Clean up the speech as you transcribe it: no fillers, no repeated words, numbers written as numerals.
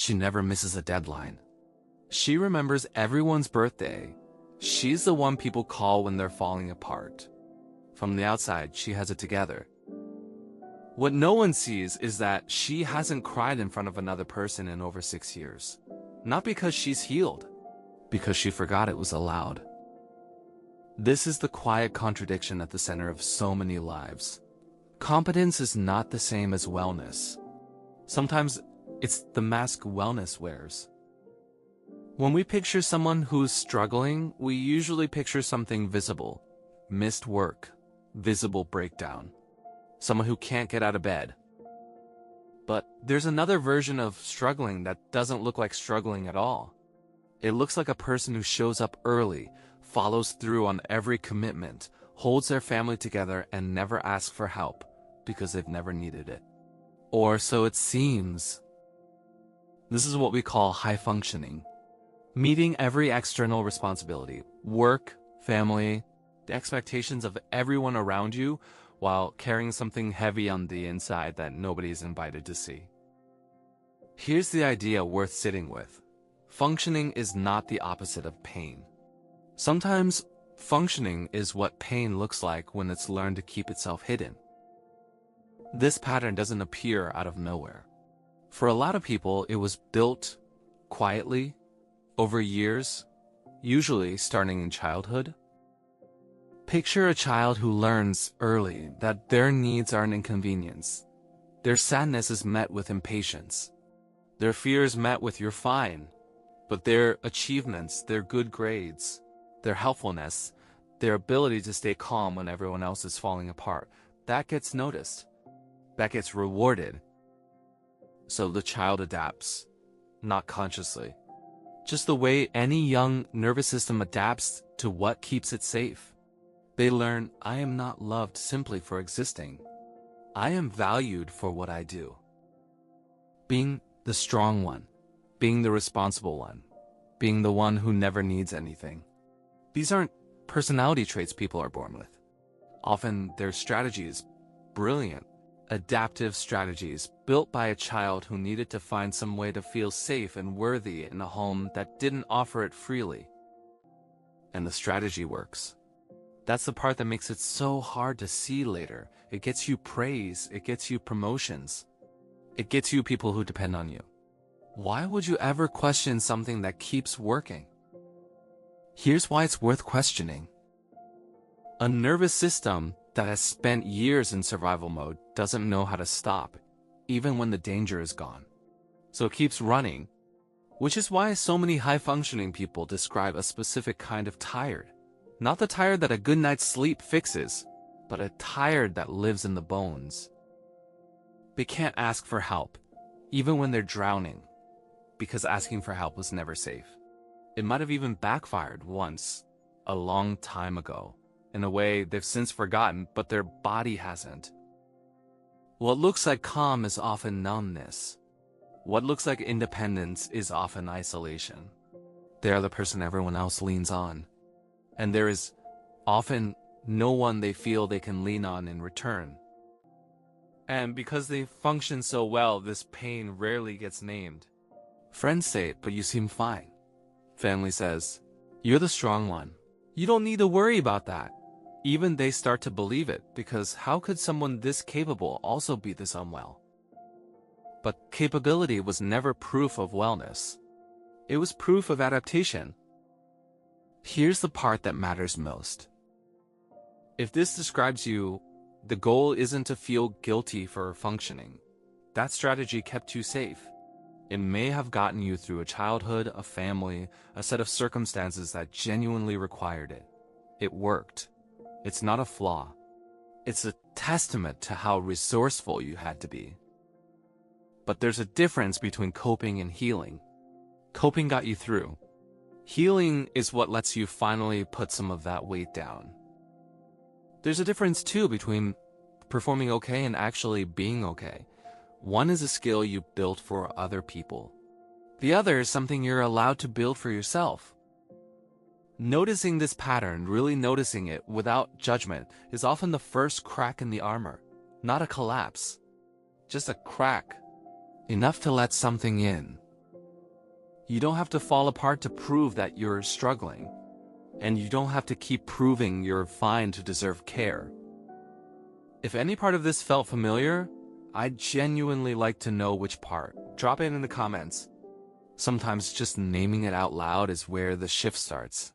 She never misses a deadline. She remembers everyone's birthday. She's the one people call when they're falling apart. From the outside, she has it together. What no one sees is that she hasn't cried in front of another person in over 6 years. Not because she's healed, because she forgot it was allowed. This is the quiet contradiction at the center of so many lives. Competence is not the same as wellness. Sometimes it's the mask wellness wears. When we picture someone who's struggling, we usually picture something visible. Missed work, visible breakdown. Someone who can't get out of bed. But there's another version of struggling that doesn't look like struggling at all. It looks like a person who shows up early, follows through on every commitment, holds their family together, and never asks for help because they've never needed it. Or so it seems. This is what we call high functioning. Meeting every external responsibility, work, family, the expectations of everyone around you, while carrying something heavy on the inside that nobody's invited to see. Here's the idea worth sitting with. Functioning is not the opposite of pain. Sometimes, functioning is what pain looks like when it's learned to keep itself hidden. This pattern doesn't appear out of nowhere. For a lot of people, it was built quietly, over years, usually starting in childhood. Picture a child who learns early that their needs are an inconvenience. Their sadness is met with impatience. Their fears met with "you're fine." But their achievements, their good grades, their helpfulness, their ability to stay calm when everyone else is falling apart, that gets noticed. That gets rewarded. So the child adapts, not consciously. Just the way any young nervous system adapts to what keeps it safe. They learn, I am not loved simply for existing. I am valued for what I do. Being the strong one, being the responsible one, being the one who never needs anything. These aren't personality traits people are born with. Often they're strategies, brilliant, adaptive strategies built by a child who needed to find some way to feel safe and worthy in a home that didn't offer it freely. And the strategy works. That's the part that makes it so hard to see later. It gets you praise, it gets you promotions. It gets you people who depend on you. Why would you ever question something that keeps working? Here's why it's worth questioning. A nervous system that has spent years in survival mode doesn't know how to stop, even when the danger is gone. So it keeps running, which is why so many high-functioning people describe a specific kind of tired. Not the tired that a good night's sleep fixes, but a tired that lives in the bones. They can't ask for help, even when they're drowning, because asking for help was never safe. It might have even backfired once, a long time ago, in a way they've since forgotten, but their body hasn't. What looks like calm is often numbness. What looks like independence is often isolation. They are the person everyone else leans on. And there is often no one they feel they can lean on in return. And because they function so well, this pain rarely gets named. Friends say it, but you seem fine. Family says, you're the strong one. You don't need to worry about that. Even they start to believe it, because how could someone this capable also be this unwell? But capability was never proof of wellness. It was proof of adaptation. Here's the part that matters most. If this describes you, the goal isn't to feel guilty for functioning. That strategy kept you safe. It may have gotten you through a childhood, a family, a set of circumstances that genuinely required it. It worked. It's not a flaw. It's a testament to how resourceful you had to be. But there's a difference between coping and healing. Coping got you through. Healing is what lets you finally put some of that weight down. There's a difference too between performing okay and actually being okay. One is a skill you built for other people. The other is something you're allowed to build for yourself. Noticing this pattern, really noticing it without judgment, is often the first crack in the armor. Not a collapse. Just a crack. Enough to let something in. You don't have to fall apart to prove that you're struggling. And you don't have to keep proving you're fine to deserve care. If any part of this felt familiar, I'd genuinely like to know which part. Drop it in the comments. Sometimes just naming it out loud is where the shift starts.